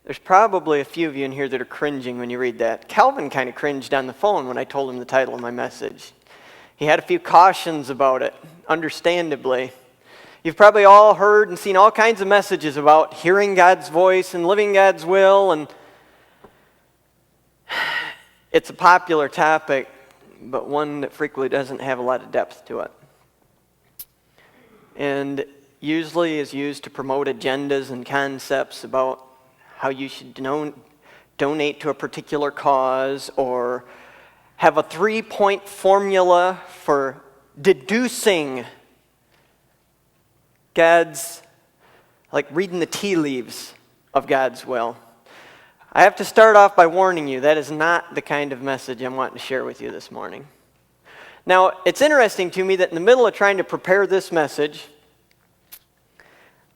There's probably a few of you in here that are cringing when you read that. Calvin kind of cringed on the phone when I told him the title of my message. He had a few cautions about it, understandably. You've probably all heard and seen all kinds of messages about hearing God's voice and living God's will, and it's a popular topic, but one that frequently doesn't have a lot of depth to it. And usually is used to promote agendas and concepts about how you should donate to a particular cause, or have a 3-point formula for deducing God's, like reading the tea leaves of God's will. I have to start off by warning you, that is not the kind of message I'm wanting to share with you this morning. Now, it's interesting to me that in the middle of trying to prepare this message,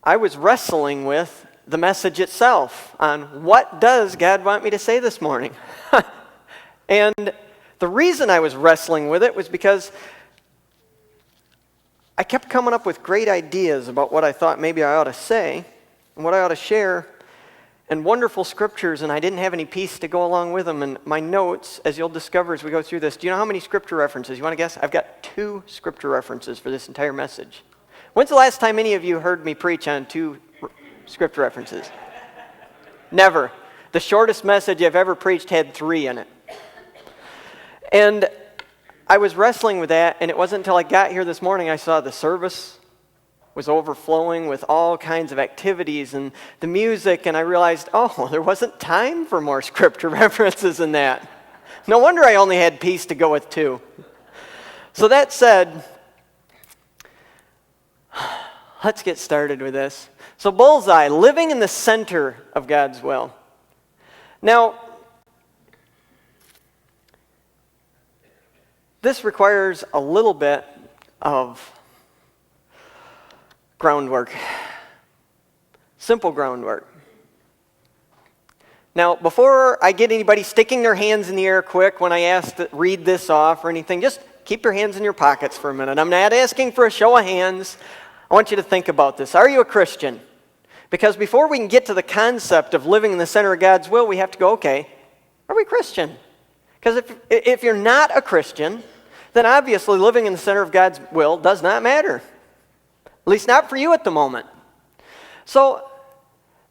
I was wrestling with the message itself on what does God want me to say this morning. And the reason I was wrestling with it was because I kept coming up with great ideas about what I thought maybe I ought to say and what I ought to share, and wonderful scriptures, and I didn't have any peace to go along with them. And my notes, as you'll discover as we go through this, do you know how many scripture references? You want to guess? I've got 2 scripture references for this entire message. When's the last time any of you heard me preach on 2 scripture references? Never. The shortest message I've ever preached had 3 in it. And I was wrestling with that, and it wasn't until I got here this morning I saw the service was overflowing with all kinds of activities and the music, and I realized, oh, there wasn't time for more scripture references than that. No wonder I only had peace to go with 2. So that said, let's get started with this. So bullseye, living in the center of God's will. Now, this requires a little bit of groundwork. Simple groundwork. Now, before I get anybody sticking their hands in the air quick when I ask to read this off or anything, just keep your hands in your pockets for a minute. I'm not asking for a show of hands. I want you to think about this. Are you a Christian? Because before we can get to the concept of living in the center of God's will, we have to go, okay, are we Christian? Because if you're not a Christian, then obviously living in the center of God's will does not matter. At least not for you at the moment. So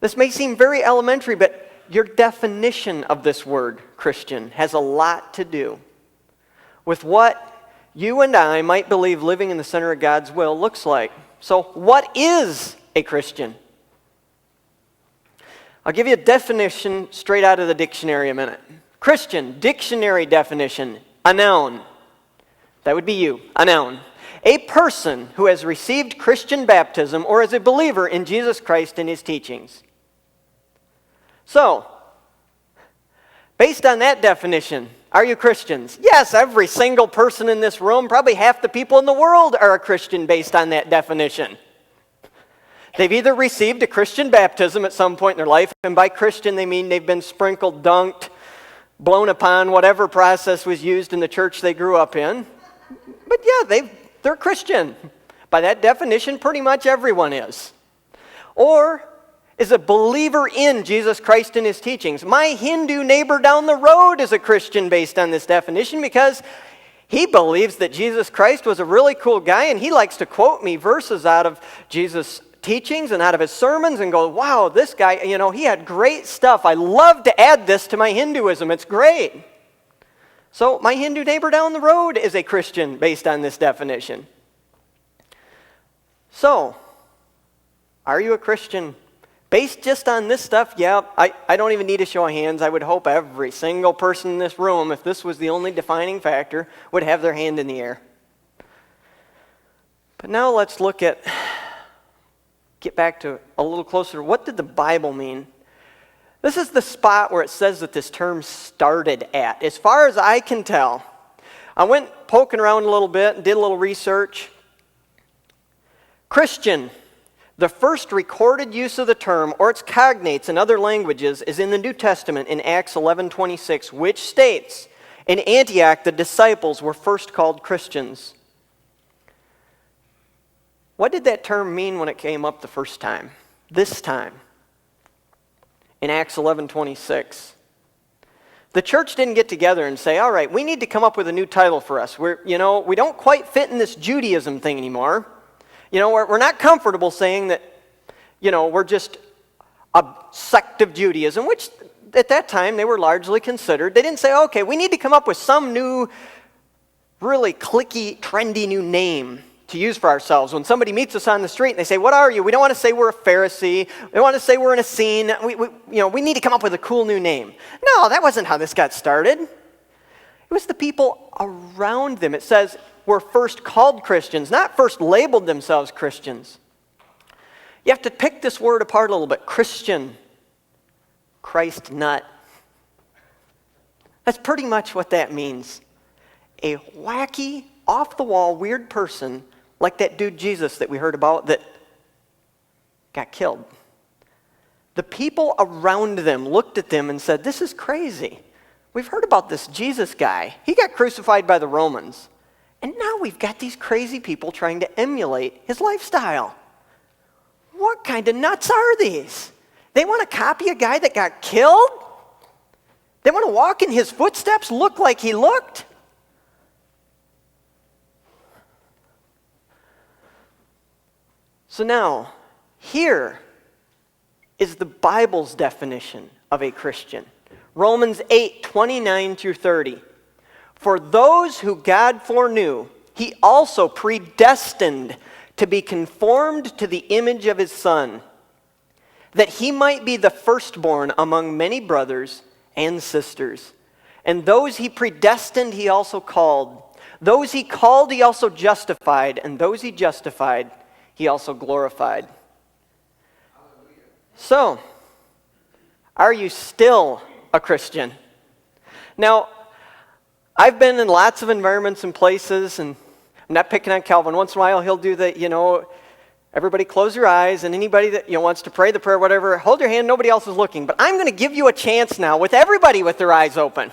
this may seem very elementary, but your definition of this word, Christian, has a lot to do with what you and I might believe living in the center of God's will looks like. So what is a Christian? I'll give you a definition straight out of the dictionary in a minute. Christian, dictionary definition, a noun. That would be you, a noun. A person who has received Christian baptism or is a believer in Jesus Christ and his teachings. So, based on that definition, are you Christians? Yes, every single person in this room, probably half the people in the world are a Christian based on that definition. They've either received a Christian baptism at some point in their life, and by Christian they mean they've been sprinkled, dunked, blown upon, whatever process was used in the church they grew up in. But yeah, they're Christian. By that definition, pretty much everyone is. Or is a believer in Jesus Christ and his teachings. My Hindu neighbor down the road is a Christian based on this definition because he believes that Jesus Christ was a really cool guy, and he likes to quote me verses out of Jesus' teachings and out of his sermons and go, wow, this guy, he had great stuff. I love to add this to my Hinduism. It's great. So my Hindu neighbor down the road is a Christian based on this definition. So, are you a Christian based just on this stuff? Yeah, I don't even need a show of hands. I would hope every single person in this room, if this was the only defining factor, would have their hand in the air. But now let's get back to a little closer. What did the Bible mean? This is the spot where it says that this term started at. As far as I can tell, I went poking around a little bit and did a little research. Christian, the first recorded use of the term or its cognates in other languages is in the New Testament in Acts 11:26, which states, in Antioch the disciples were first called Christians. What did that term mean when it came up the first time? This time. in Acts 11:26. The church didn't get together and say, all right, we need to come up with a new title for us. We don't quite fit in this Judaism thing anymore. We're not comfortable saying that, we're just a sect of Judaism, which at that time they were largely considered. They didn't say, okay, we need to come up with some new, really cliquey, trendy new name to use for ourselves. When somebody meets us on the street and they say, what are you? We don't want to say we're a Pharisee. We don't want to say we're an Essene. We need to come up with a cool new name. No, that wasn't how this got started. It was the people around them. It says were first called Christians, not first labeled themselves Christians. You have to pick this word apart a little bit. Christian, Christ nut. That's pretty much what that means. A wacky, off-the-wall, weird person like that dude Jesus that we heard about that got killed. The people around them looked at them and said, this is crazy. We've heard about this Jesus guy. He got crucified by the Romans. And now we've got these crazy people trying to emulate his lifestyle. What kind of nuts are these? They want to copy a guy that got killed? They want to walk in his footsteps, look like he looked? So now, here is the Bible's definition of a Christian. Romans 8:29-30. For those who God foreknew, he also predestined to be conformed to the image of his Son, that he might be the firstborn among many brothers and sisters. And those he predestined, he also called. Those he called, he also justified. And those he justified, he also glorified. So, are you still a Christian? Now, I've been in lots of environments and places, and I'm not picking on Calvin. Once in a while, he'll do the, everybody close your eyes, and anybody that wants to pray the prayer, whatever, hold your hand, nobody else is looking. But I'm going to give you a chance now, with everybody with their eyes open,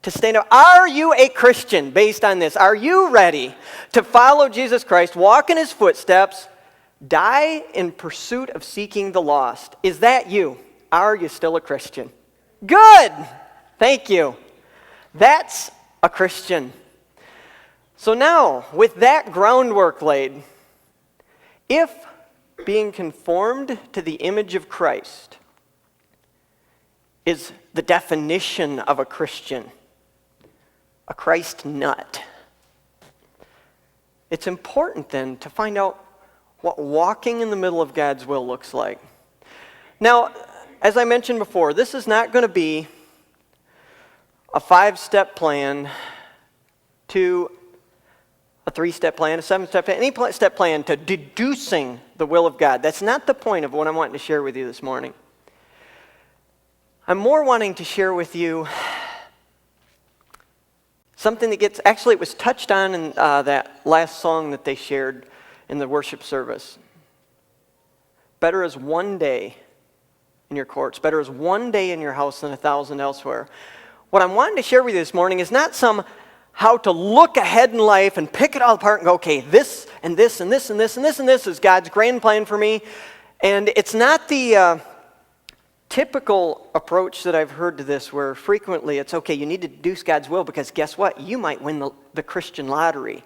to stand up. Are you a Christian based on this? Are you ready to follow Jesus Christ, walk in his footsteps, die in pursuit of seeking the lost? Is that you? Are you still a Christian? Good! Thank you. That's a Christian. So now, with that groundwork laid, if being conformed to the image of Christ is the definition of a Christian, a Christ nut, it's important then to find out what walking in the middle of God's will looks like. Now, as I mentioned before, this is not going to be a 5-step plan to a 3-step plan, a 7-step plan, any step plan to deducing the will of God. That's not the point of what I'm wanting to share with you this morning. I'm more wanting to share with you something that it was touched on in that last song that they shared in the worship service. Better is one day in your courts. Better is one day in your house than 1,000 elsewhere. What I'm wanting to share with you this morning is not some how to look ahead in life and pick it all apart and go, okay, this and this and this and this and this and this is God's grand plan for me. And it's not the typical approach that I've heard to this where frequently it's, okay, you need to deduce God's will because guess what? You might win the Christian lottery.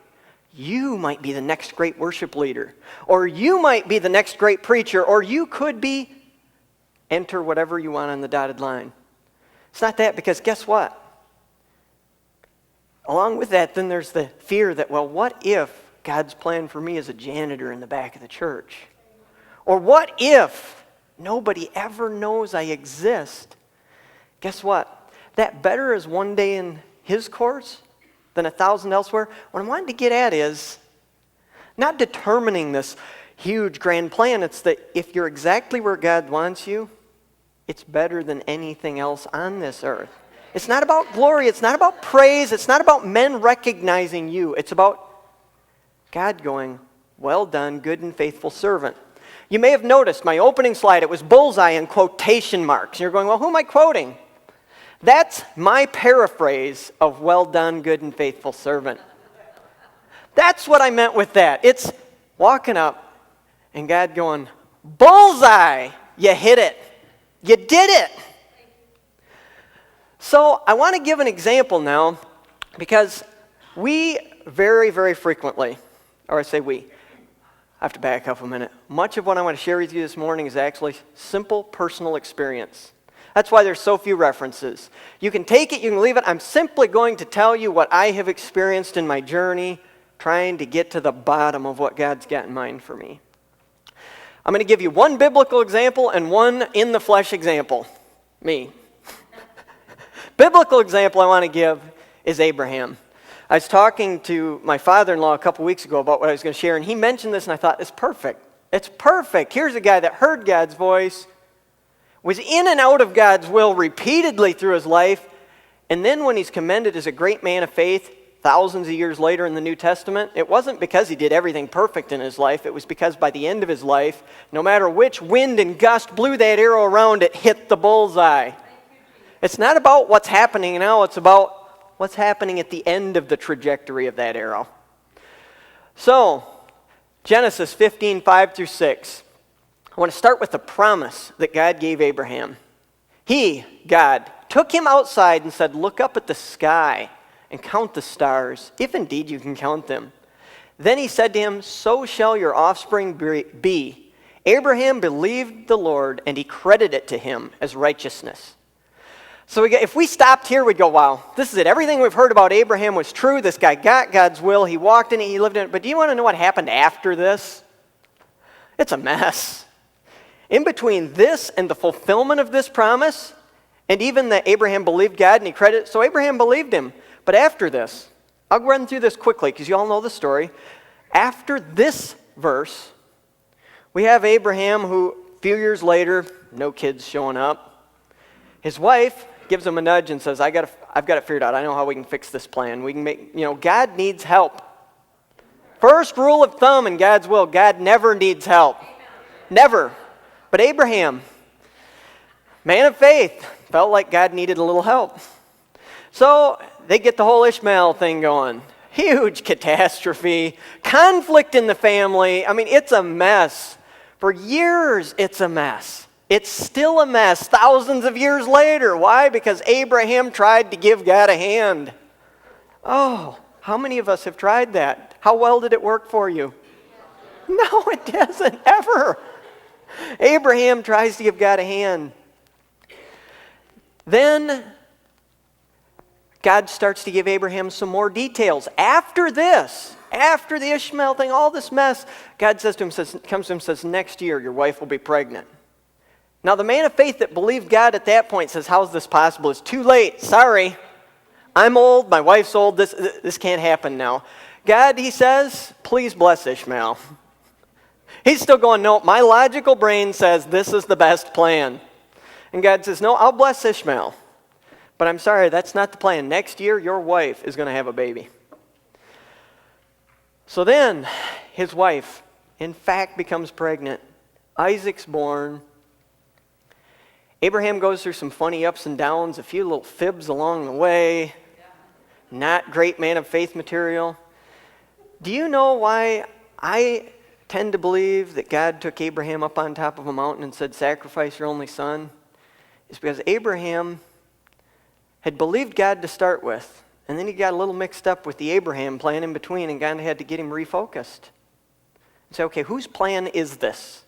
You might be the next great worship leader. Or you might be the next great preacher. Or you could be, enter whatever you want on the dotted line. It's not that, because guess what? Along with that, then there's the fear that, well, what if God's plan for me is a janitor in the back of the church? Or what if nobody ever knows I exist? Guess what? That better is one day in his course than 1,000 elsewhere. What I'm wanting to get at is not determining this huge grand plan. It's that if you're exactly where God wants you, it's better than anything else on this earth. It's not about glory. It's not about praise. It's not about men recognizing you. It's about God going, well done, good and faithful servant. You may have noticed my opening slide, it was bullseye in quotation marks. And you're going, well, who am I quoting? That's my paraphrase of well done, good and faithful servant. That's what I meant with that. It's walking up and God going, bullseye, you hit it. You did it. So I want to give an example now, because we very, very frequently, or I say we, I have to back up a minute. Much of what I want to share with you this morning is actually simple personal experience. That's why there's so few references. You can take it, you can leave it. I'm simply going to tell you what I have experienced in my journey, trying to get to the bottom of what God's got in mind for me. I'm going to give you one biblical example and one in the flesh example. Me. Biblical example I want to give is Abraham. I was talking to my father-in-law a couple weeks ago about what I was going to share, and he mentioned this, and I thought, it's perfect. It's perfect. Here's a guy that heard God's voice, was in and out of God's will repeatedly through his life, and then when he's commended as a great man of faith thousands of years later in the New Testament, it wasn't because he did everything perfect in his life. It was because by the end of his life, no matter which wind and gust blew that arrow around, it hit the bullseye. It's not about what's happening now, it's about what's happening at the end of the trajectory of that arrow. So, Genesis 15, 5 through 6. I want to start with the promise that God gave Abraham. He, God, took him outside and said, "Look up at the sky and count the stars, if indeed you can count them." Then he said to him, "So shall your offspring be." Abraham believed the Lord, and he credited it to him as righteousness. So if we stopped here, we'd go, wow, this is it. Everything we've heard about Abraham was true. This guy got God's will. He walked in it. He lived in it. But do you want to know what happened after this? It's a mess. In between this and the fulfillment of this promise, and even that Abraham believed God and he credited, so Abraham believed him. But after this, I'll run through this quickly because you all know the story. After this verse, we have Abraham who, a few years later, no kids showing up. His wife gives him a nudge and says, I've got it figured out. I know how we can fix this plan. We can make, God needs help. First rule of thumb in God's will, God never needs help. Never. But Abraham, man of faith, felt like God needed a little help. So they get the whole Ishmael thing going. Huge catastrophe. Conflict in the family. I mean, it's a mess. For years, it's a mess. It's still a mess thousands of years later. Why? Because Abraham tried to give God a hand. Oh, how many of us have tried that? How well did it work for you? No, it doesn't, ever. Abraham tries to give God a hand. Then God starts to give Abraham some more details. After this, after the Ishmael thing, all this mess, God says to him, comes to him and says, next year your wife will be pregnant. Now the man of faith that believed God at that point says, how is this possible? It's too late. Sorry. I'm old. My wife's old. This can't happen now. God, he says, please bless Ishmael. He's still going, no, my logical brain says this is the best plan. And God says, no, I'll bless Ishmael. But I'm sorry, that's not the plan. Next year, your wife is going to have a baby. So then, his wife, in fact, becomes pregnant. Isaac's born. Abraham goes through some funny ups and downs, a few little fibs along the way. Not great man of faith material. Do you know why I tend to believe that God took Abraham up on top of a mountain and said, sacrifice your only son? It's because Abraham had believed God to start with, and then he got a little mixed up with the Abraham plan in between, and God had to get him refocused. And say, okay, whose plan is this?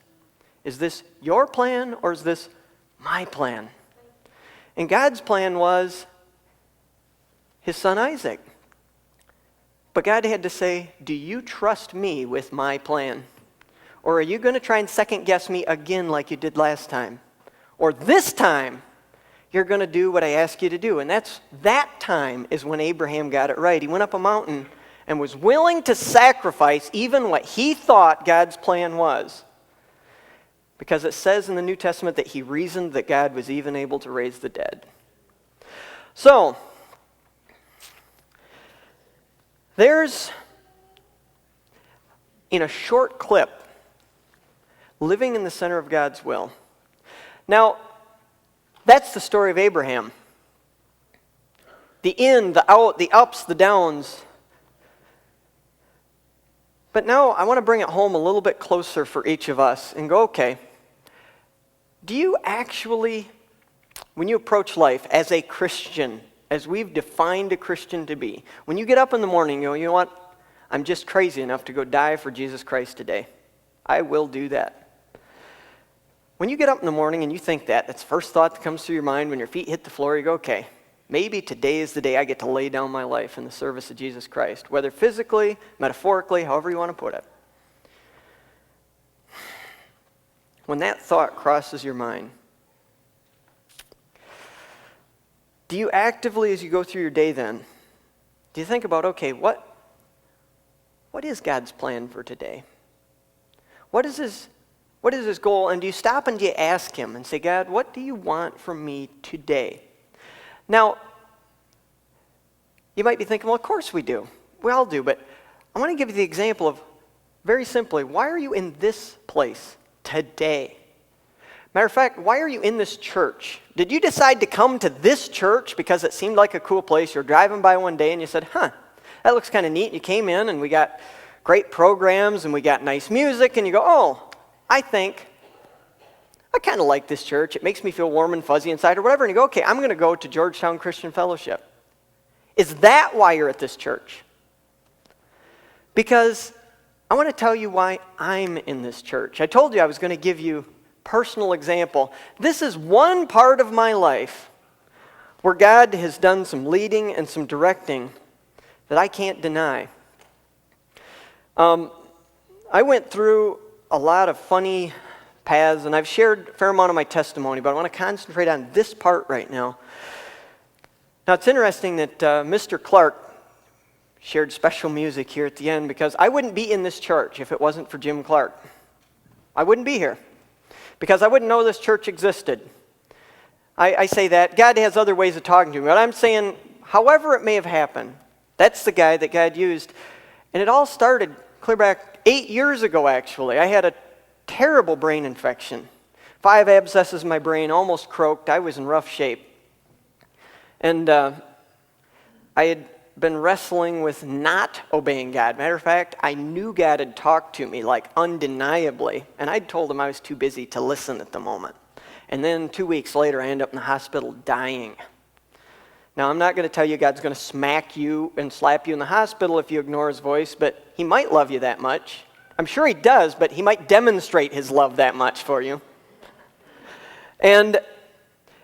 Is this your plan, or is this my plan? And God's plan was his son Isaac. But God had to say, do you trust me with my plan? Or are you going to try and second guess me again like you did last time? Or this time, you're going to do what I ask you to do. And that time is when Abraham got it right. He went up a mountain and was willing to sacrifice even what he thought God's plan was. Because it says in the New Testament that he reasoned that God was even able to raise the dead. So, there's, in a short clip, living in the center of God's will. Now, that's the story of Abraham. The in, the out, the ups, the downs. But now I want to bring it home a little bit closer for each of us and go, okay, do you actually, when you approach life as a Christian, as we've defined a Christian to be, when you get up in the morning, you know what? I'm just crazy enough to go die for Jesus Christ today. I will do that. When you get up in the morning and you think that, that's the first thought that comes through your mind when your feet hit the floor. You go, okay, maybe today is the day I get to lay down my life in the service of Jesus Christ, whether physically, metaphorically, however you want to put it. When that thought crosses your mind, do you actively, as you go through your day then, do you think about, okay, what is God's plan for today? What is his goal? And do you stop and do you ask him and say, God, what do you want from me today? Now, you might be thinking, well, of course we do. We all do. But I want to give you the example of, very simply, why are you in this place today? Matter of fact, why are you in this church? Did you decide to come to this church because it seemed like a cool place? You're driving by one day and you said, that looks kind of neat. And you came in and we got great programs and we got nice music. And you go, oh, I think I kind of like this church. It makes me feel warm and fuzzy inside or whatever. And you go, okay, I'm going to go to Georgetown Christian Fellowship. Is that why you're at this church? Because I want to tell you why I'm in this church. I told you I was going to give you personal example. This is one part of my life where God has done some leading and some directing that I can't deny. I went through a lot of funny paths, and I've shared a fair amount of my testimony, but I want to concentrate on this part right now. Now, it's interesting that Mr. Clark shared special music here at the end, because I wouldn't be in this church if it wasn't for Jim Clark. I wouldn't be here, because I wouldn't know this church existed. I say that. God has other ways of talking to me, but I'm saying, however it may have happened, that's the guy that God used. And it all started clear back 8 years ago, actually. I had a terrible brain infection. 5 abscesses in my brain, almost croaked. I was in rough shape. And I had been wrestling with not obeying God. Matter of fact, I knew God had talked to me, like undeniably, and I'd told him I was too busy to listen at the moment. And then 2 weeks later, I ended up in the hospital dying. Now, I'm not going to tell you God's going to smack you and slap you in the hospital if you ignore his voice, but he might love you that much. I'm sure he does, but he might demonstrate his love that much for you. And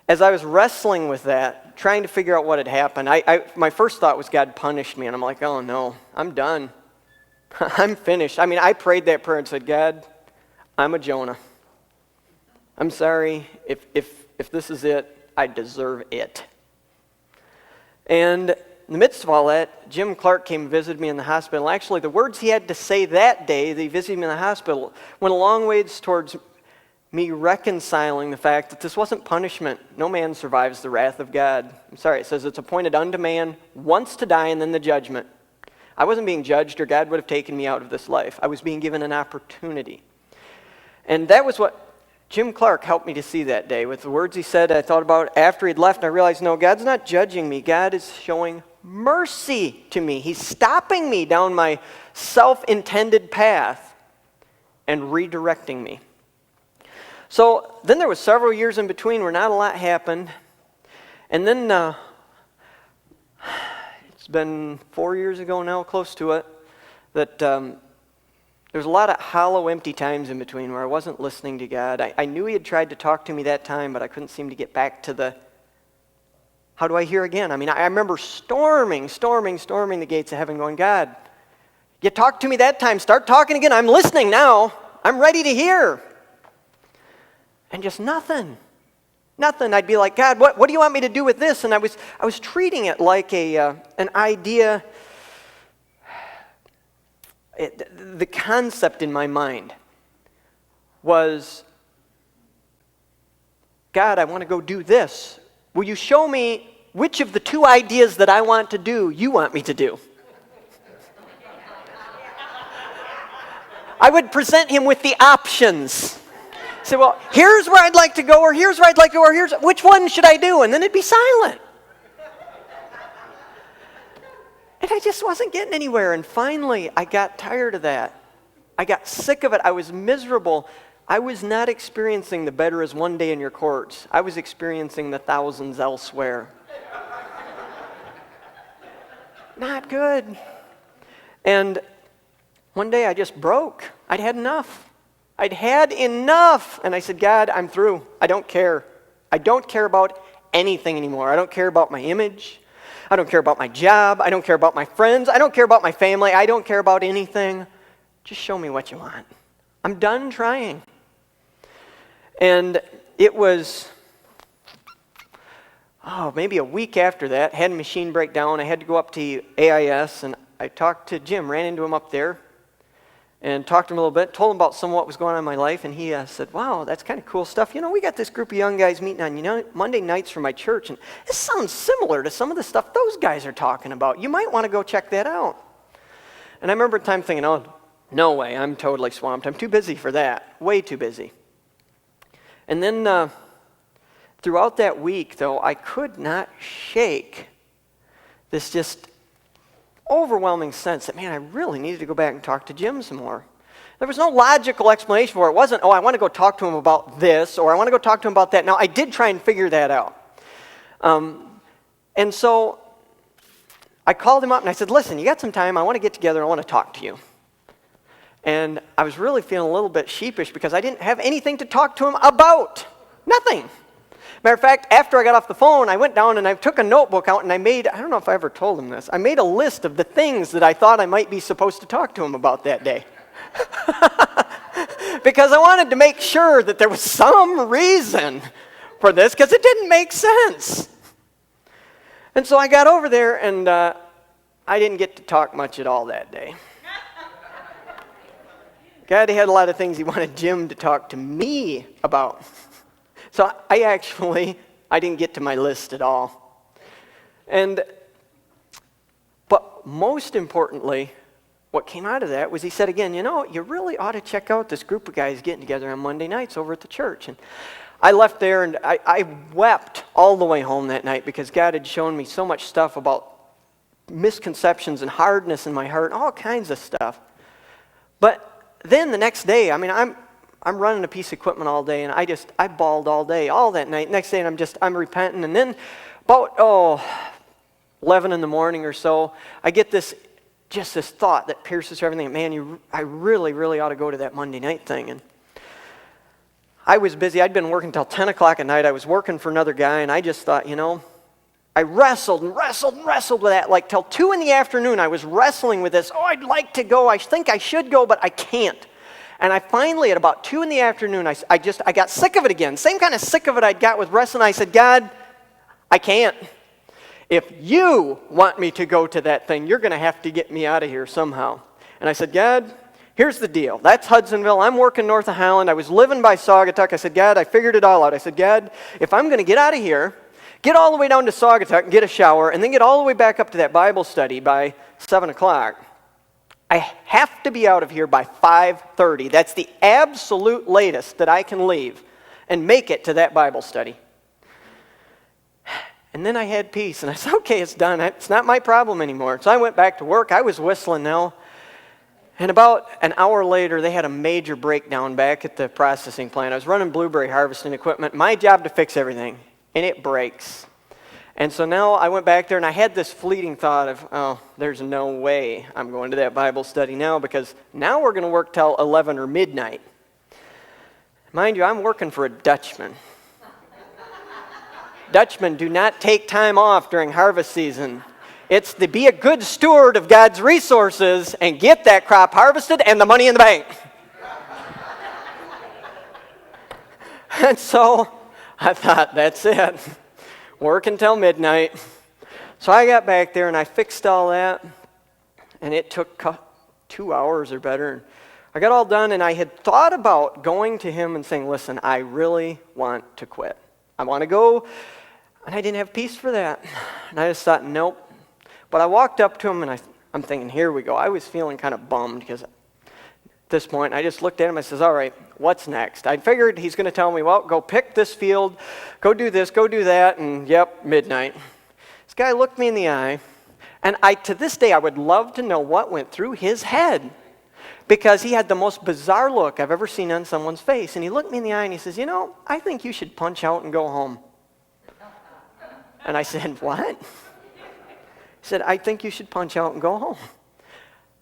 as I was wrestling with that, trying to figure out what had happened, my first thought was God punished me, and I'm like, oh no, I'm done. I'm finished. I mean, I prayed that prayer and said, God, I'm a Jonah. I'm sorry. If this is it, I deserve it. And in the midst of all that, Jim Clark came and visited me in the hospital. Actually, the words he had to say that day that he visited me in the hospital went a long ways towards me reconciling the fact that this wasn't punishment. No man survives the wrath of God. I'm sorry, it says it's appointed unto man once to die and then the judgment. I wasn't being judged or God would have taken me out of this life. I was being given an opportunity. And that was what Jim Clark helped me to see that day. With the words he said, I thought about after he'd left, and I realized, no, God's not judging me. God is showing mercy to me. He's stopping me down my self-intended path and redirecting me. So then there was several years in between where not a lot happened. And then it's been 4 years ago now, close to it, that there was a lot of hollow, empty times in between where I wasn't listening to God. I knew he had tried to talk to me that time, but I couldn't seem to get back to the, how do I hear again? I mean, I remember storming the gates of heaven going, God, you talked to me that time. Start talking again. I'm listening now. I'm ready to hear. And just nothing. I'd be like, God, what do you want me to do with this? And I was treating it like an idea. The concept in my mind was, God, I want to go do this. Will you show me which of the 2 ideas that I want to do you want me to do? I would present him with the options. Say, well, here's where I'd like to go, or here's where I'd like to go, or here's, which one should I do? And then it'd be silent. And I just wasn't getting anywhere. And finally, I got tired of that. I got sick of it. I was miserable. I was not experiencing the better is one day in your courts. I was experiencing the thousands elsewhere. Not good. And one day I just broke. I'd had enough. I'd had enough. And I said, God, I'm through. I don't care. I don't care about anything anymore. I don't care about my image. I don't care about my job. I don't care about my friends. I don't care about my family. I don't care about anything. Just show me what you want. I'm done trying. And it was, maybe a week after that, had a machine break down. I had to go up to AIS, and I talked to Jim, ran into him up there, and talked to him a little bit, told him about some of what was going on in my life, and he said, wow, that's kind of cool stuff. You know, we got this group of young guys meeting on Monday nights for my church, and it sounds similar to some of the stuff those guys are talking about. You might want to go check that out. And I remember at the time thinking, oh, no way, I'm totally swamped. I'm too busy for that, way too busy. And then throughout that week, though, I could not shake this just overwhelming sense that, man, I really needed to go back and talk to Jim some more. There was no logical explanation for it. It wasn't, I want to go talk to him about this, or I want to go talk to him about that. Now, I did try and figure that out. And so I called him up and I said, listen, you got some time? I want to get together. I want to talk to you. And I was really feeling a little bit sheepish because I didn't have anything to talk to him about. Nothing. Matter of fact, after I got off the phone, I went down and I took a notebook out and I don't know if I ever told him this, I made a list of the things that I thought I might be supposed to talk to him about that day. Because I wanted to make sure that there was some reason for this, because it didn't make sense. And so I got over there and I didn't get to talk much at all that day. God had a lot of things he wanted Jim to talk to me about. So I didn't get to my list at all. But most importantly, what came out of that was he said again, you really ought to check out this group of guys getting together on Monday nights over at the church. And I left there and I wept all the way home that night because God had shown me so much stuff about misconceptions and hardness in my heart, all kinds of stuff. But then the next day, I'm running a piece of equipment all day, and I bawled all day, all that night. Next day, and I'm repenting, and then about 11 in the morning or so, I get this thought that pierces everything. Man, I really, really ought to go to that Monday night thing. And I was busy. I'd been working till 10 o'clock at night. I was working for another guy, and I just thought, I wrestled and wrestled and wrestled with that. Like till 2 in the afternoon, I was wrestling with this. I'd like to go. I think I should go, but I can't. And I finally, at about 2 in the afternoon, I got sick of it again. Same kind of sick of it I'd got with wrestling. I said, God, I can't. If you want me to go to that thing, you're going to have to get me out of here somehow. And I said, God, here's the deal. That's Hudsonville. I'm working north of Highland. I was living by Saugatuck. I said, God, I figured it all out. I said, God, if I'm going to get out of here, get all the way down to Saugatuck and get a shower, and then get all the way back up to that Bible study by 7 o'clock. I have to be out of here by 5:30. That's the absolute latest that I can leave and make it to that Bible study. And then I had peace, and I said, okay, it's done. It's not my problem anymore. So I went back to work. I was whistling now. And about an hour later, they had a major breakdown back at the processing plant. I was running blueberry harvesting equipment. My job to fix everything, and it breaks. And so now I went back there and I had this fleeting thought of, there's no way I'm going to that Bible study now, because now we're going to work till 11 or midnight. Mind you, I'm working for a Dutchman. Dutchmen do not take time off during harvest season. It's to be a good steward of God's resources and get that crop harvested and the money in the bank. And so I thought, that's it. Work until midnight. So I got back there and I fixed all that, and it took 2 hours or better. I got all done, and I had thought about going to him and saying, listen, I really want to quit. I want to go, and I didn't have peace for that. And I just thought, nope. But I walked up to him, and I'm thinking, here we go. I was feeling kind of bummed because at this point, I just looked at him. I says, all right, what's next? I figured he's going to tell me, well, go pick this field, go do this, go do that, and yep, midnight. This guy looked me in the eye, and to this day, I would love to know what went through his head. because he had the most bizarre look I've ever seen on someone's face. And he looked me in the eye and he says, you know, I think you should punch out and go home. And I said, what? He said, I think you should punch out and go home.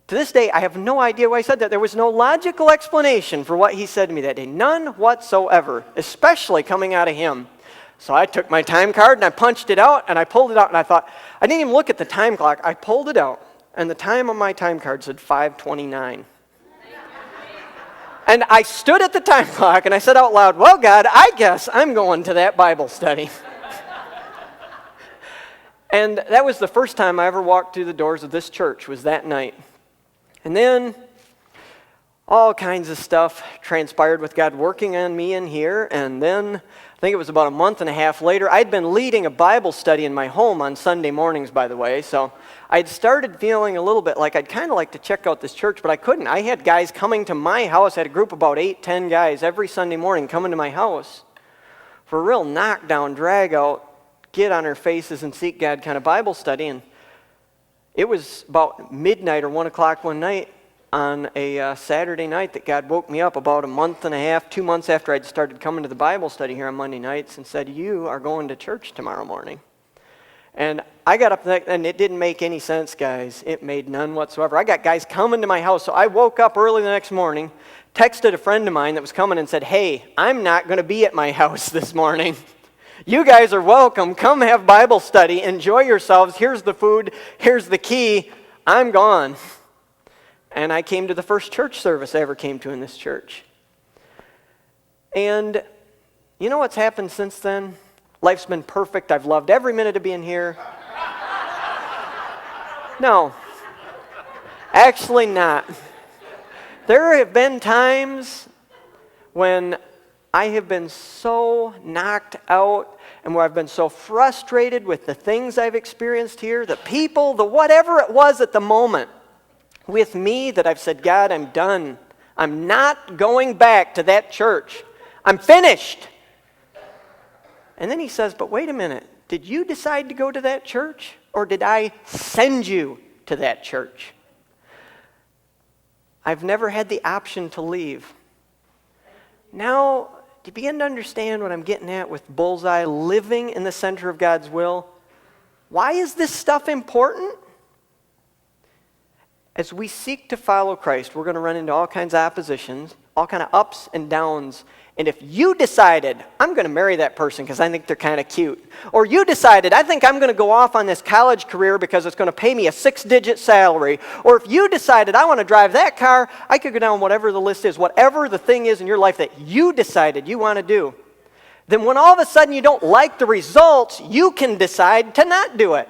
To this day, I have no idea why he said that. There was no logical explanation for what he said to me that day. None whatsoever, especially coming out of him. So I took my time card and I punched it out and I pulled it out and I thought, I didn't even look at the time clock. I pulled it out and the time on my time card said 5:29. And I stood at the time clock and I said out loud, well, God, I guess I'm going to that Bible study. And that was the first time I ever walked through the doors of this church, was that night. And then all kinds of stuff transpired with God working on me in here. And then I think it was about a month and a half later, I'd been leading a Bible study in my home on Sunday mornings, by the way. So I'd started feeling a little bit like I'd kind of like to check out this church, but I couldn't. I had guys coming to my house. I had a group of about 8, 10 guys every Sunday morning coming to my house for a real knockdown, drag out, get on their faces and seek God kind of Bible study. And it was about midnight or 1 o'clock one night on a Saturday night that God woke me up about a month and a half, 2 months after I'd started coming to the Bible study here on Monday nights, and said, you are going to church tomorrow morning. And I got up and it didn't make any sense, guys. It made none whatsoever. I got guys coming to my house, so I woke up early the next morning, texted a friend of mine that was coming and said, hey, I'm not going to be at my house this morning. You guys are welcome. Come have Bible study. Enjoy yourselves. Here's the food. Here's the key. I'm gone. And I came to the first church service I ever came to in this church. And you know what's happened since then? Life's been perfect. I've loved every minute of being here. No. Actually not. There have been times when I have been so knocked out and where I've been so frustrated with the things I've experienced here, the people, the whatever it was at the moment with me, that I've said, God, I'm done. I'm not going back to that church. I'm finished. And then he says, but wait a minute. Did you decide to go to that church, or did I send you to that church? I've never had the option to leave. Now, do you begin to understand what I'm getting at with bullseye, living in the center of God's will? Why is this stuff important? As we seek to follow Christ, we're going to run into all kinds of oppositions, all kinds of ups and downs. And if you decided, I'm going to marry that person because I think they're kind of cute, or you decided, I think I'm going to go off on this college career because it's going to pay me a 6-digit salary, or if you decided, I want to drive that car, I could go down whatever the list is, whatever the thing is in your life that you decided you want to do, then when all of a sudden you don't like the results, you can decide to not do it.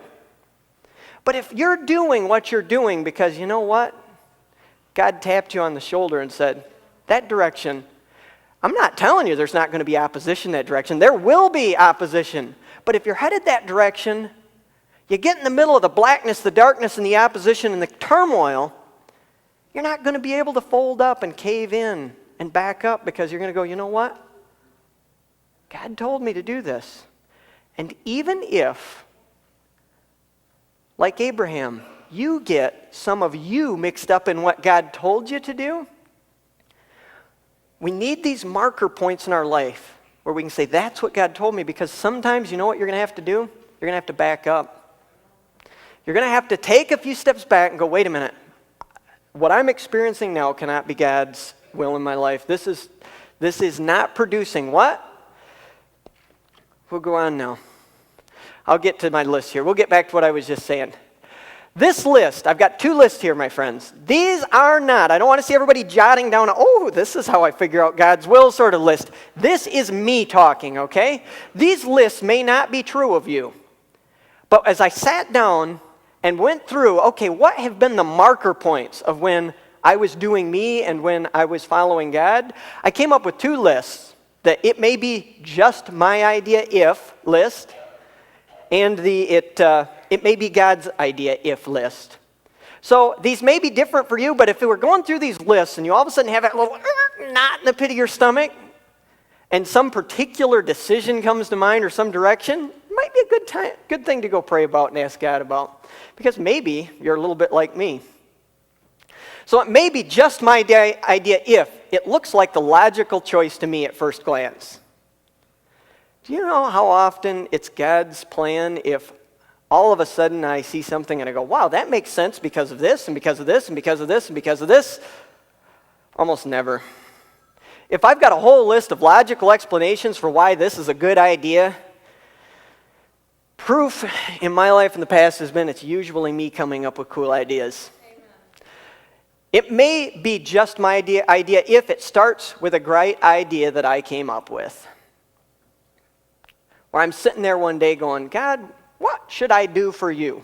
But if you're doing what you're doing because, you know what? God tapped you on the shoulder and said, that direction, I'm not telling you there's not going to be opposition in that direction. There will be opposition. But if you're headed that direction, you get in the middle of the blackness, the darkness, and the opposition and the turmoil, you're not going to be able to fold up and cave in and back up because you're going to go, you know what? God told me to do this. And even if, like Abraham, you get some of you mixed up in what God told you to do, we need these marker points in our life where we can say, that's what God told me, because sometimes you know what you're going to have to do? You're going to have to back up. You're going to have to take a few steps back and go, wait a minute. What I'm experiencing now cannot be God's will in my life. This is not producing what? We'll go on now. I'll get to my list here. We'll get back to what I was just saying. This list, I've got 2 lists here, my friends. These are not, I don't want to see everybody jotting down, oh, this is how I figure out God's will sort of list. This is me talking, okay? These lists may not be true of you. But as I sat down and went through, okay, what have been the marker points of when I was doing me and when I was following God? I came up with 2 lists. That it may be just my idea if list, and it may be God's idea if list. So these may be different for you, but if we were going through these lists and you all of a sudden have that little knot in the pit of your stomach, and some particular decision comes to mind or some direction, it might be a good thing to go pray about and ask God about, because maybe you're a little bit like me. So it may be just my idea if it looks like the logical choice to me at first glance. Do you know how often it's God's plan if all of a sudden I see something and I go, wow, that makes sense because of this and because of this and because of this and because of this? Almost never. If I've got a whole list of logical explanations for why this is a good idea, proof in my life in the past has been it's usually me coming up with cool ideas. Amen. It may be just my idea if it starts with a great idea that I came up with. Or I'm sitting there one day going, God, what should I do for you?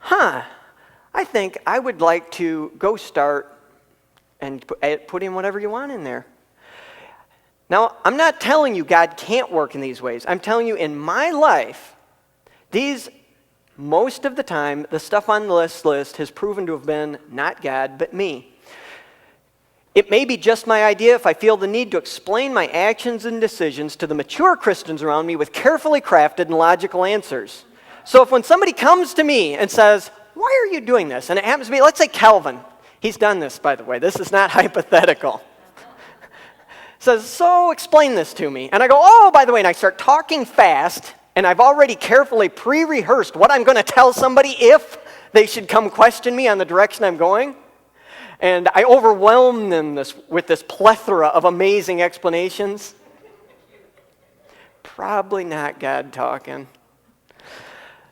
I think I would like to go start and put in whatever you want in there. Now, I'm not telling you God can't work in these ways. I'm telling you in my life, most of the time, the stuff on the list has proven to have been not God, but me. It may be just my idea if I feel the need to explain my actions and decisions to the mature Christians around me with carefully crafted and logical answers. So if when somebody comes to me and says, why are you doing this? And it happens to be, let's say Calvin. He's done this, by the way. This is not hypothetical. Says, so explain this to me. And I go, oh, by the way, and I start talking fast, and I've already carefully pre-rehearsed what I'm going to tell somebody if they should come question me on the direction I'm going. And I overwhelm them with this plethora of amazing explanations. Probably not God talking.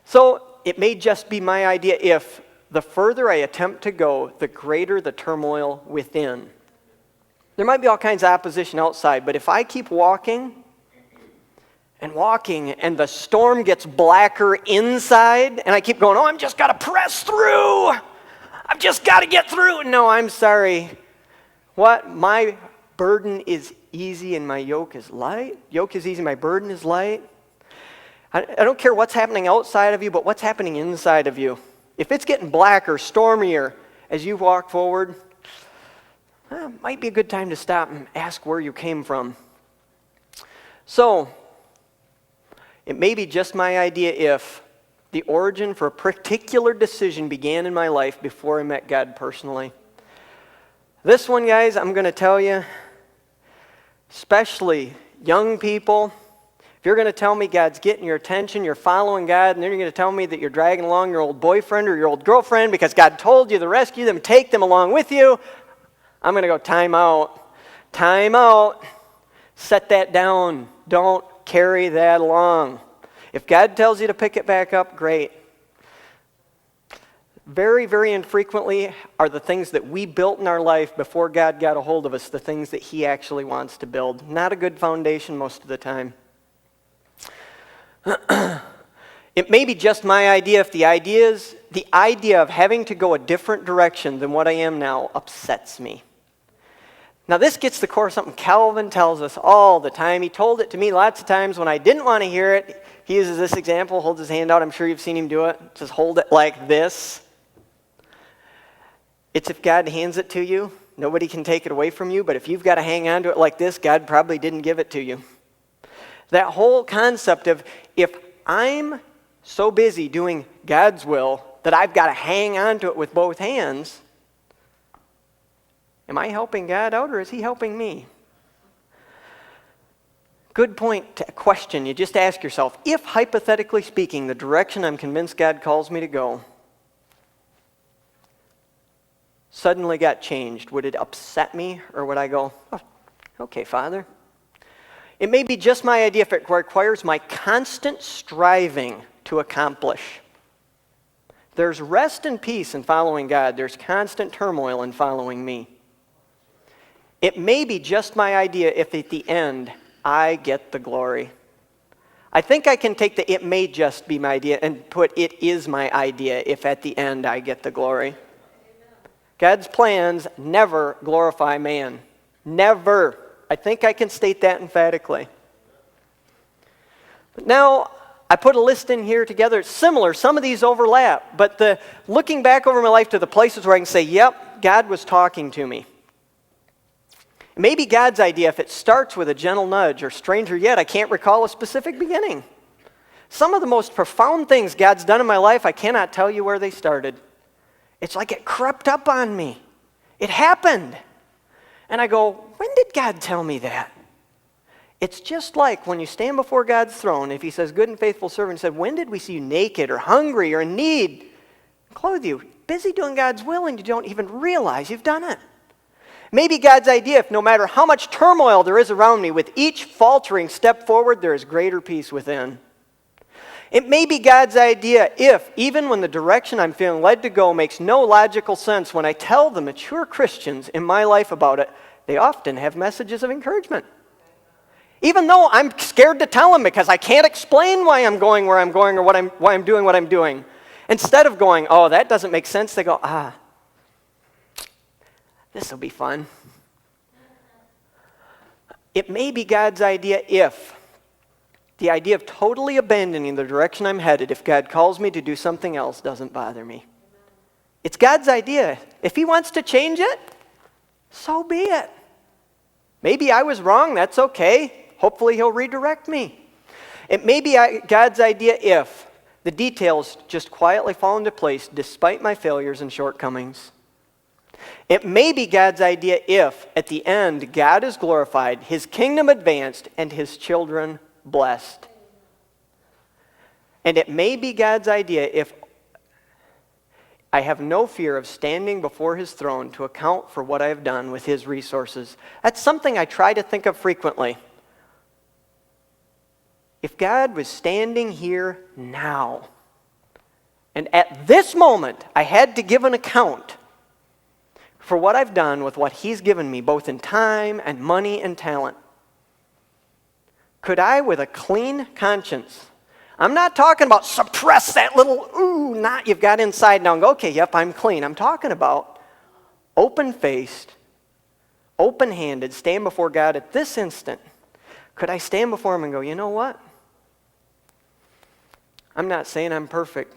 So it may just be my idea if the further I attempt to go, the greater the turmoil within. There might be all kinds of opposition outside, but if I keep walking and walking and the storm gets blacker inside and I keep going, I'm just got to press through. I've just got to get through. No, I'm sorry. What? My burden is easy and my yoke is light? Yoke is easy, my burden is light? I don't care what's happening outside of you, but what's happening inside of you. If it's getting blacker, stormier as you walk forward, it might be a good time to stop and ask where you came from. So, it may be just my idea if the origin for a particular decision began in my life before I met God personally. This one, guys, I'm going to tell you, especially young people, if you're going to tell me God's getting your attention, you're following God, and then you're going to tell me that you're dragging along your old boyfriend or your old girlfriend because God told you to rescue them, take them along with you, I'm going to go time out. Time out. Set that down. Don't carry that along. If God tells you to pick it back up, great. Very, very infrequently are the things that we built in our life before God got a hold of us the things that He actually wants to build. Not a good foundation most of the time. It may be just my idea if the idea of having to go a different direction than what I am now upsets me. Now this gets to the core of something Calvin tells us all the time. He told it to me lots of times when I didn't want to hear it. He uses this example, holds his hand out. I'm sure you've seen him do it. Just hold it like this. It's if God hands it to you, nobody can take it away from you. But if you've got to hang on to it like this, God probably didn't give it to you. That whole concept of if I'm so busy doing God's will that I've got to hang on to it with both hands, am I helping God out or is He helping me? Good point to question. You just ask yourself, if hypothetically speaking, the direction I'm convinced God calls me to go suddenly got changed, would it upset me or would I go, oh, okay, Father? It may be just my idea if it requires my constant striving to accomplish. There's rest and peace in following God. There's constant turmoil in following me. It may be just my idea if at the end I get the glory. I think I can take the it may just be my idea and put it is my idea if at the end I get the glory. God's plans never glorify man. Never. I think I can state that emphatically. But now, I put a list in here together. It's similar. Some of these overlap. But looking back over my life to the places where I can say, yep, God was talking to me. Maybe God's idea, if it starts with a gentle nudge, or stranger yet, I can't recall a specific beginning. Some of the most profound things God's done in my life, I cannot tell you where they started. It's like it crept up on me. It happened. And I go, when did God tell me that? It's just like when you stand before God's throne, if he says, good and faithful servant, he said, when did we see you naked or hungry or in need? Clothe you. Busy doing God's will and you don't even realize you've done it. Maybe God's idea, if no matter how much turmoil there is around me, with each faltering step forward, there is greater peace within. It may be God's idea if, even when the direction I'm feeling led to go makes no logical sense, when I tell the mature Christians in my life about it, they often have messages of encouragement. Even though I'm scared to tell them because I can't explain why I'm going where I'm going or why I'm doing what I'm doing. Instead of going, oh, that doesn't make sense, they go, this will be fun. It may be God's idea if the idea of totally abandoning the direction I'm headed, if God calls me to do something else, doesn't bother me. It's God's idea. If he wants to change it, so be it. Maybe I was wrong, that's okay. Hopefully he'll redirect me. It may be God's idea if the details just quietly fall into place despite my failures and shortcomings. It may be God's idea if, at the end, God is glorified, his kingdom advanced, and his children blessed. And it may be God's idea if I have no fear of standing before his throne to account for what I have done with his resources. That's something I try to think of frequently. If God was standing here now, and at this moment I had to give an account for what I've done with what he's given me, both in time and money and talent, could I, with a clean conscience, I'm not talking about suppress that little knot you've got inside now and go, okay, yep, I'm clean. I'm talking about open-faced, open-handed, stand before God at this instant. Could I stand before him and go, you know what? I'm not saying I'm perfect.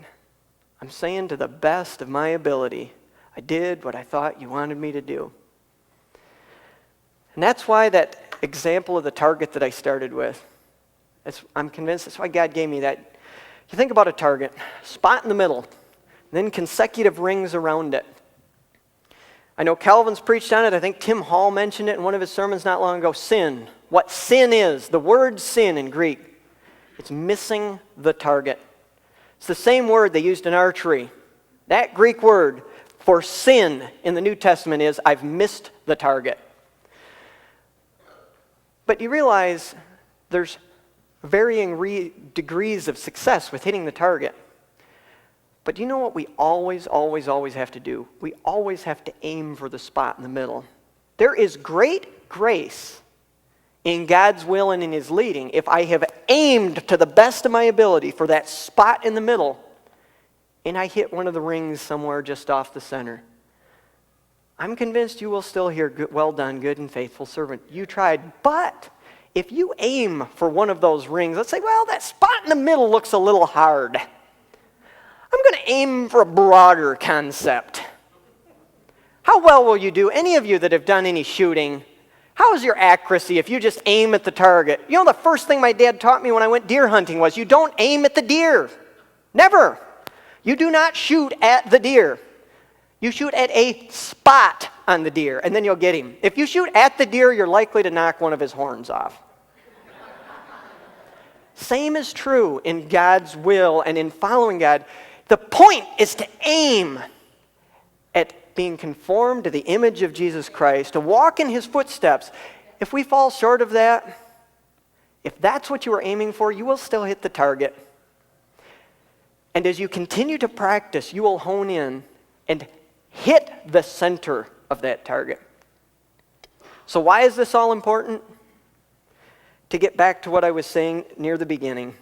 I'm saying to the best of my ability, I did what I thought you wanted me to do. And that's why that example of the target that I started with, I'm convinced that's why God gave me that. You think about a target, spot in the middle, then consecutive rings around it. I know Calvin's preached on it. I think Tim Hall mentioned it in one of his sermons not long ago. Sin. What sin is, the word sin in Greek, it's missing the target. It's the same word they used in archery. That Greek word for sin in the New Testament is, I've missed the target. But you realize there's varying degrees of success with hitting the target. But you know what we always have to do? We always have to aim for the spot in the middle. There is great grace in God's will and in his leading if I have aimed to the best of my ability for that spot in the middle and I hit one of the rings somewhere just off the center. I'm convinced you will still hear, well done, good and faithful servant. You tried, but if you aim for one of those rings, let's say, well, that spot in the middle looks a little hard. I'm going to aim for a broader concept. How well will you do? Any of you that have done any shooting, how's your accuracy if you just aim at the target? You know, the first thing my dad taught me when I went deer hunting was you don't aim at the deer. Never. You do not shoot at the deer. You shoot at a spot on the deer, and then you'll get him. If you shoot at the deer, you're likely to knock one of his horns off. Same is true in God's will and in following God. The point is to aim at being conformed to the image of Jesus Christ, to walk in his footsteps. If we fall short of that, if that's what you are aiming for, you will still hit the target. And as you continue to practice, you will hone in and hit the center of that target. So why is this all important? To get back to what I was saying near the beginning.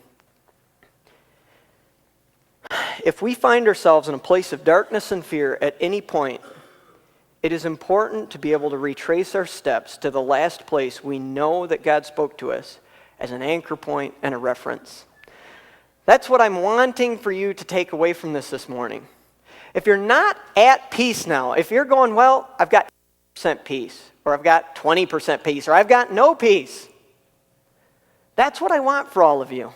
If we find ourselves in a place of darkness and fear at any point, it is important to be able to retrace our steps to the last place we know that God spoke to us as an anchor point and a reference. That's what I'm wanting for you to take away from this morning. If you're not at peace now, if you're going, well, I've got 10% peace, or I've got 20% peace, or I've got no peace, that's what I want for all of you.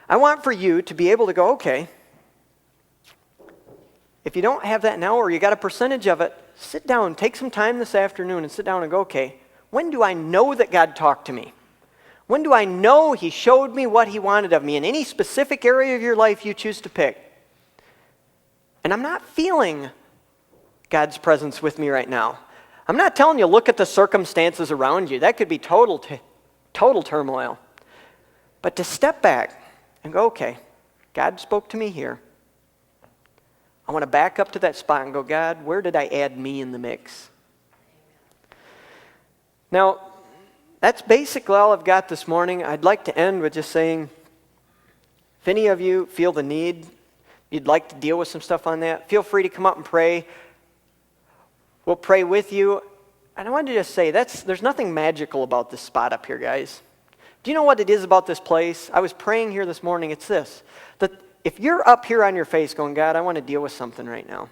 I want for you to be able to go, okay, if you don't have that now or you got a percentage of it, sit down, take some time this afternoon and sit down and go, okay, when do I know that God talked to me? When do I know he showed me what he wanted of me in any specific area of your life you choose to pick? And I'm not feeling God's presence with me right now. I'm not telling you look at the circumstances around you. That could be total turmoil. But to step back and go, okay, God spoke to me here. I want to back up to that spot and go, God, where did I add me in the mix? Now, that's basically all I've got this morning. I'd like to end with just saying, if any of you feel the need, you'd like to deal with some stuff on that, feel free to come up and pray. We'll pray with you. And I wanted to just say, there's nothing magical about this spot up here, guys. Do you know what it is about this place? I was praying here this morning. It's this, that if you're up here on your face going, God, I want to deal with something right now,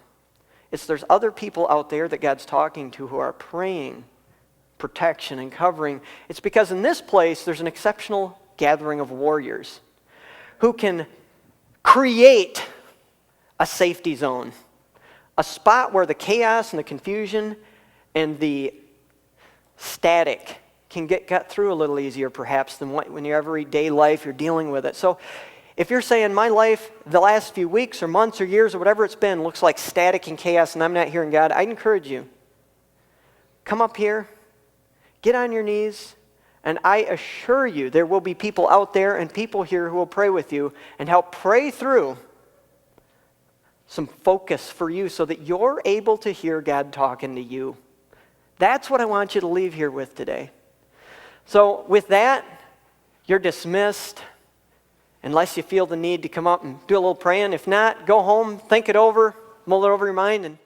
there's other people out there that God's talking to who are praying protection and covering. It's because in this place, there's an exceptional gathering of warriors who can create a safety zone, a spot where the chaos and the confusion and the static can get got through a little easier perhaps than when your everyday life you're dealing with it. So if you're saying my life the last few weeks or months or years or whatever it's been looks like static and chaos and I'm not hearing God, I'd encourage you, come up here, get on your knees, and I assure you there will be people out there and people here who will pray with you and help pray through some focus for you so that you're able to hear God talking to you. That's what I want you to leave here with today. So with that, you're dismissed unless you feel the need to come up and do a little praying. If not, go home, think it over, mull it over your mind, and